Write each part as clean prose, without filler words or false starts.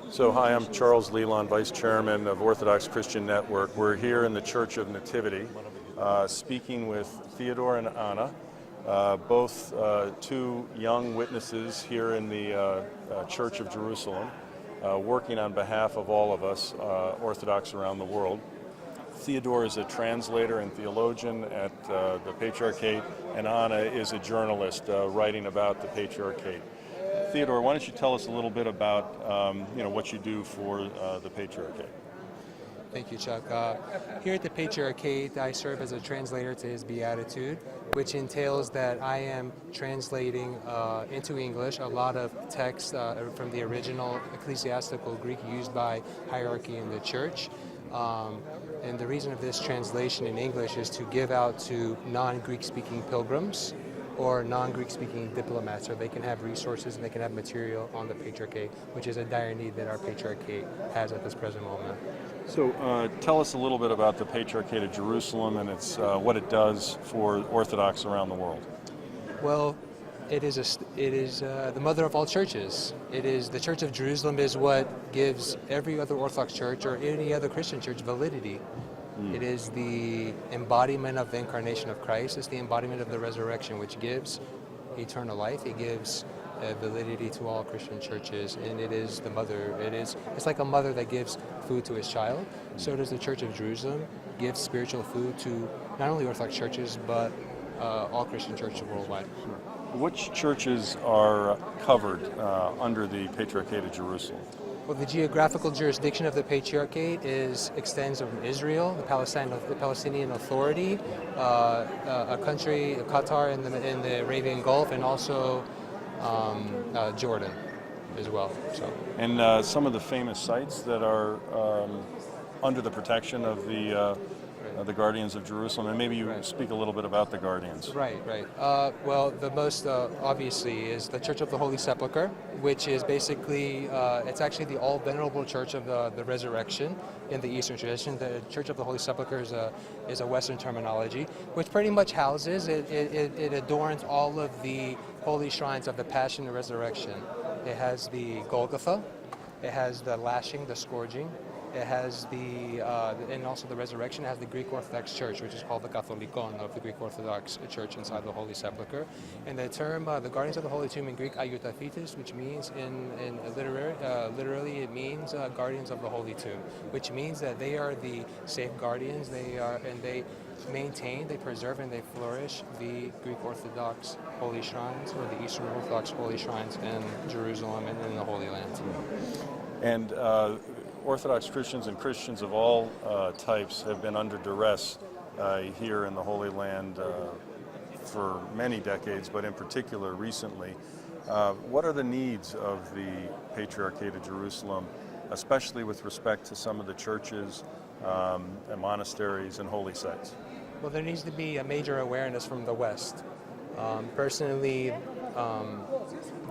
So hi, I'm Charles Leland, Vice Chairman of Orthodox Christian Network. We're here in the Church of Nativity, speaking with Theodore and Anna, both two young witnesses here in the Church of Jerusalem, working on behalf of all of us, Orthodox around the world. Theodore is a translator and theologian at the Patriarchate, and Anna is a journalist writing about the Patriarchate. Theodore, why don't you tell us a little bit about what you do for the Patriarchate? Thank you, Chuck. Here at the Patriarchate, I serve as a translator to his Beatitude, which entails that I am translating into English a lot of text from the original ecclesiastical Greek used by hierarchy in the church. And the reason of this translation in English is to give out to non-Greek speaking pilgrims or non-Greek speaking diplomats, so they can have resources and they can have material on the Patriarchate, which is a dire need that our Patriarchate has at this present moment. So tell us a little bit about the Patriarchate of Jerusalem and its what it does for Orthodox around the world. Well, it is the mother of all churches. The Church of Jerusalem is what gives every other Orthodox church or any other Christian church validity. It is the embodiment of the incarnation of Christ. It's the embodiment of the resurrection, which gives eternal life. It gives validity to all Christian churches, and it is the mother. It's like a mother that gives food to his child. So does the Church of Jerusalem give spiritual food to not only Orthodox churches, but all Christian churches worldwide. Which churches are covered under the Patriarchate of Jerusalem? Well, the geographical jurisdiction of the Patriarchate extends from Israel, the Palestinian Authority, a country, Qatar in the Arabian Gulf, and also Jordan as well. So. And some of the famous sites that are under the protection of the Guardians of Jerusalem, and maybe you speak a little bit about the Guardians. Right. Well, the most obviously is the Church of the Holy Sepulchre, which is basically, it's actually the all-venerable Church of the Resurrection in the Eastern tradition. The Church of the Holy Sepulchre is a Western terminology, which pretty much houses, it adorns all of the holy shrines of the Passion and Resurrection. It has the Golgotha, it has the lashing, the scourging, it has and also the resurrection. It has the Greek Orthodox Church, which is called the Katholikon of the Greek Orthodox Church inside the Holy Sepulchre. And the term, the Guardians of the Holy Tomb in Greek, Aiotaphites, which means literally it means Guardians of the Holy Tomb, which means that they are the safe guardians. They maintain, they preserve, and they flourish the Greek Orthodox holy shrines, or the Eastern Orthodox holy shrines in Jerusalem and in the Holy Land. And Orthodox Christians and Christians of all types have been under duress here in the Holy Land for many decades, but in particular recently. What are the needs of the Patriarchate of Jerusalem, especially with respect to some of the churches and monasteries and holy sites? Well, there needs to be a major awareness from the West. Personally,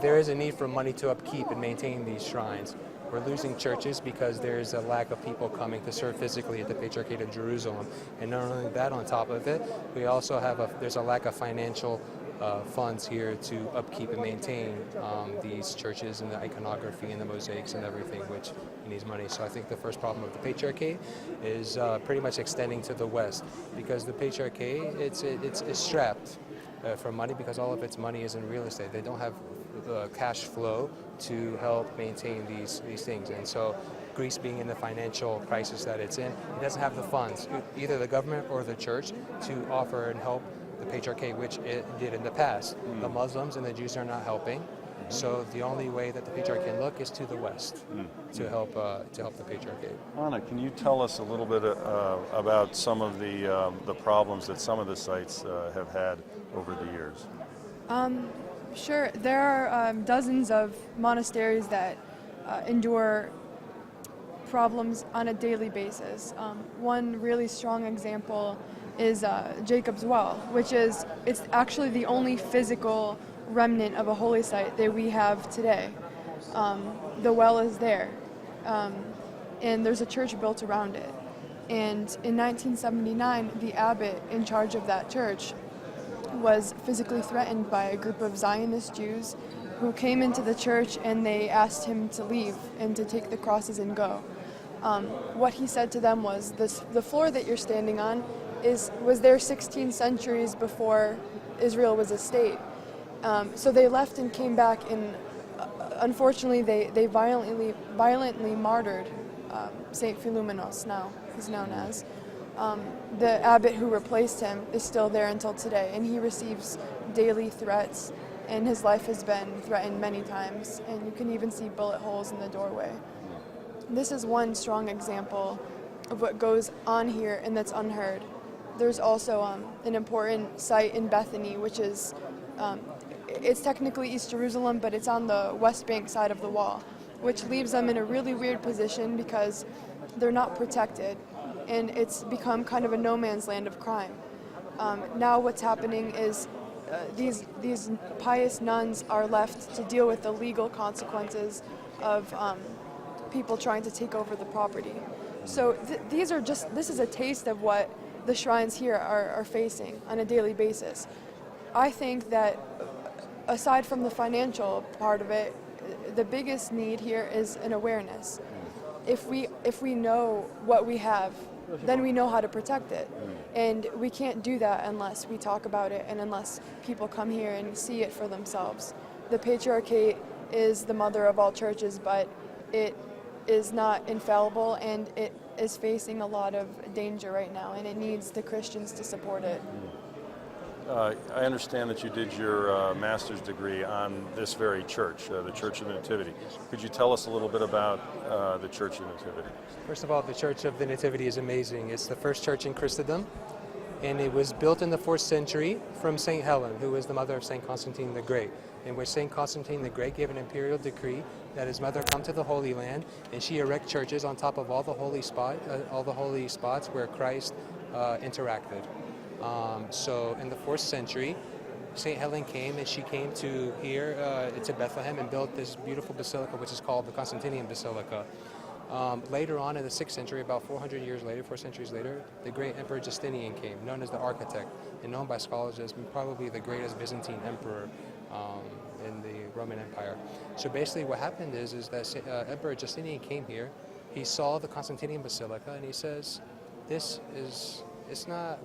there is a need for money to upkeep and maintain these shrines. We're losing churches because there's a lack of people coming to serve physically at the Patriarchate of Jerusalem. And not only that, on top of it, we also there's a lack of financial funds here to upkeep and maintain these churches and the iconography and the mosaics and everything, which needs money. So I think the first problem of the Patriarchate is pretty much extending to the West, because the Patriarchate, it's strapped for money, because all of its money is in real estate. They don't have the cash flow to help maintain these things, and so Greece, being in the financial crisis that it's in, it doesn't have the funds, either the government or the church, to offer and help the Patriarchate, which it did in the past. The Muslims and the Jews are not helping, so the only way that the Patriarchate can look is to the West to help the Patriarchate. Anna, can you tell us a little bit about some of the problems that some of the sites have had over the years? Sure. There are dozens of monasteries that endure problems on a daily basis. One really strong example is Jacob's Well, which it's actually the only physical remnant of a holy site that we have today. The well is there, and there's a church built around it. And in 1979, the abbot in charge of that church was physically threatened by a group of Zionist Jews who came into the church and they asked him to leave and to take the crosses and go. What he said to them was, the floor that you're standing on was there 16 centuries before Israel was a state. So they left and came back, and unfortunately they violently martyred Saint Philomenos, now he's known as. The abbot who replaced him is still there until today, and he receives daily threats, and his life has been threatened many times, and you can even see bullet holes in the doorway. This is one strong example of what goes on here and that's unheard. There's also an important site in Bethany, which is, it's technically East Jerusalem, but it's on the West Bank side of the wall, which leaves them in a really weird position because they're not protected, and it's become kind of a no man's land of crime. Now what's happening is these pious nuns are left to deal with the legal consequences of people trying to take over the property. So this is a taste of what the shrines here are facing on a daily basis. I think that aside from the financial part of it, the biggest need here is an awareness. If we know what we have, then we know how to protect it. And we can't do that unless we talk about it and unless people come here and see it for themselves. The Patriarchy is the mother of all churches, but it is not infallible, and it is facing a lot of danger right now, and it needs the Christians to support it. I understand that you did your master's degree on this very church, the Church of the Nativity. Could you tell us a little bit about the Church of the Nativity? First of all, the Church of the Nativity is amazing. It's the first church in Christendom, and it was built in the 4th century from St. Helen, who was the mother of St. Constantine the Great, in which St. Constantine the Great gave an imperial decree that his mother come to the Holy Land, and she erect churches on top of all the holy spots where Christ interacted. So in the 4th century, St. Helen came, and she came to here to Bethlehem and built this beautiful basilica, which is called the Constantinian Basilica. Later on in the 6th century, about 400 years later, 4 centuries later, the great Emperor Justinian came, known as the architect, and known by scholars as probably the greatest Byzantine emperor in the Roman Empire. So basically what happened is that Emperor Justinian came here, he saw the Constantinian Basilica, and he says, it's not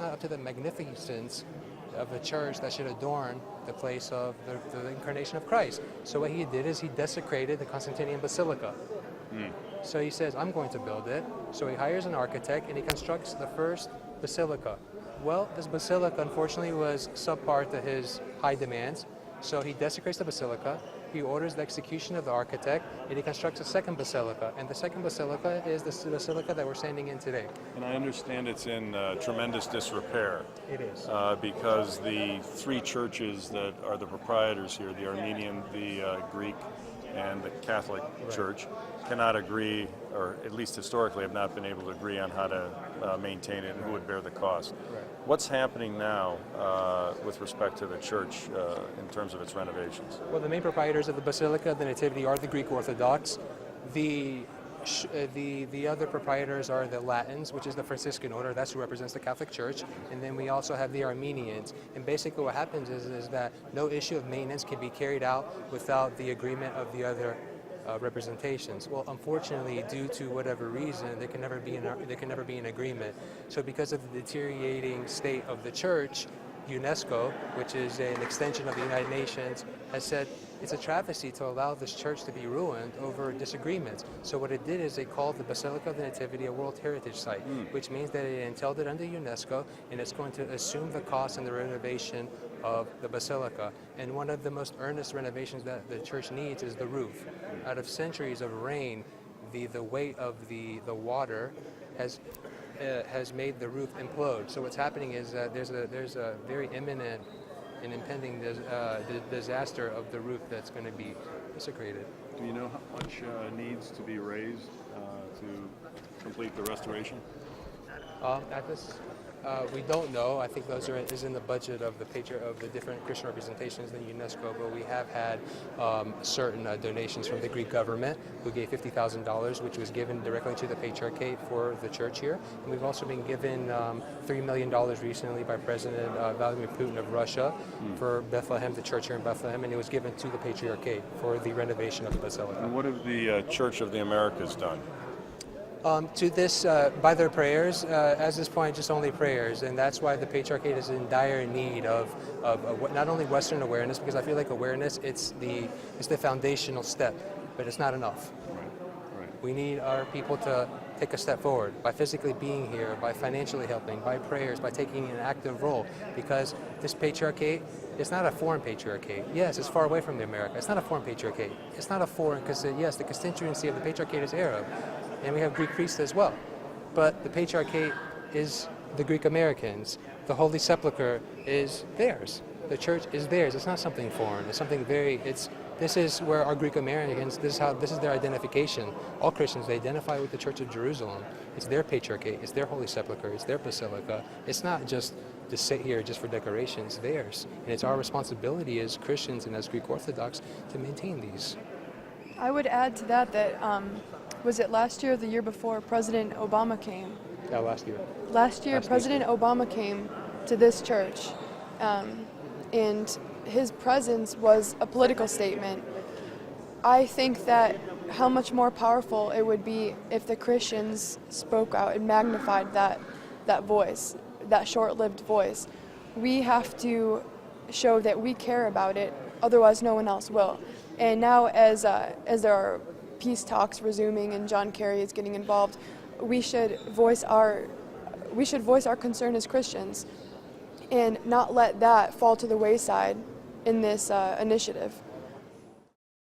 up to the magnificence of the church that should adorn the place of the incarnation of Christ. So what he did is he desecrated the Constantinian Basilica. So he says, I'm going to build it. So he hires an architect, and he constructs the first basilica. Well, this basilica unfortunately was subpar to his high demands. So he desecrates the basilica, he orders the execution of the architect, and he constructs a second basilica. And the second basilica is the basilica that we're standing in today. And I understand it's in tremendous disrepair. It is. Because the 3 churches that are the proprietors here, the Armenian, the Greek, and the Catholic Church, cannot agree, or at least historically have not been able to agree on how to maintain it and who would bear the cost. Right. What's happening now with respect to the church in terms of its renovations? Well, the main proprietors of the Basilica of the Nativity are the Greek Orthodox. The other proprietors are the Latins, which is the Franciscan order. That's who represents the Catholic Church. And then we also have the Armenians. And basically what happens is that no issue of maintenance can be carried out without the agreement of the other representations. Well, unfortunately, due to whatever reason, there can never be an agreement. So because of the deteriorating state of the church, UNESCO, which is an extension of the United Nations, has said it's a travesty to allow this church to be ruined over disagreements. So what it did is they called the Basilica of the Nativity a World Heritage Site, which means that it entailed it under UNESCO, and it's going to assume the cost and the renovation of the basilica. And one of the most earnest renovations that the church needs is the roof. Out of centuries of rain, the weight of the water has made the roof implode. So what's happening is that there's a very imminent and impending disaster of the roof that's going to be desecrated. Do you know how much needs to be raised to complete the restoration? We don't know. I think those is in the budget of the different Christian representations in UNESCO. But we have had certain donations from the Greek government, who gave $50,000, which was given directly to the Patriarchate for the church here. And we've also been given $3 million recently by President Vladimir Putin of Russia for Bethlehem, the church here in Bethlehem, and it was given to the Patriarchate for the renovation of the Basilica. And what have the Church of the Americas done? To this, by their prayers, at this point, just only prayers, and that's why the Patriarchate is in dire need of not only Western awareness, because I feel like awareness, it's the foundational step, but it's not enough. Right. We need our people to take a step forward by physically being here, by financially helping, by prayers, by taking an active role, because this Patriarchate is not a foreign Patriarchate. Yes, it's far away from the America. It's not a foreign Patriarchate. It's not a foreign, because yes, the constituency of the Patriarchate is Arab, and we have Greek priests as well. But the Patriarchate is the Greek Americans. The Holy Sepulchre is theirs. The church is theirs. It's not something foreign. It's something this is where our Greek Americans, this is their identification. All Christians, they identify with the Church of Jerusalem. It's their Patriarchate. It's their Holy Sepulchre. It's their Basilica. It's not just to sit here just for decoration. It's theirs. And it's our responsibility as Christians and as Greek Orthodox to maintain these. I would add to that was it last year or the year before President Obama came? Yeah, last year. Last year, President Obama came to this church, and his presence was a political statement. I think that how much more powerful it would be if the Christians spoke out and magnified that voice, that short-lived voice. We have to show that we care about it, otherwise no one else will. And now as there are peace talks resuming and John Kerry is getting involved, we should voice our concern as Christians and not let that fall to the wayside in this initiative.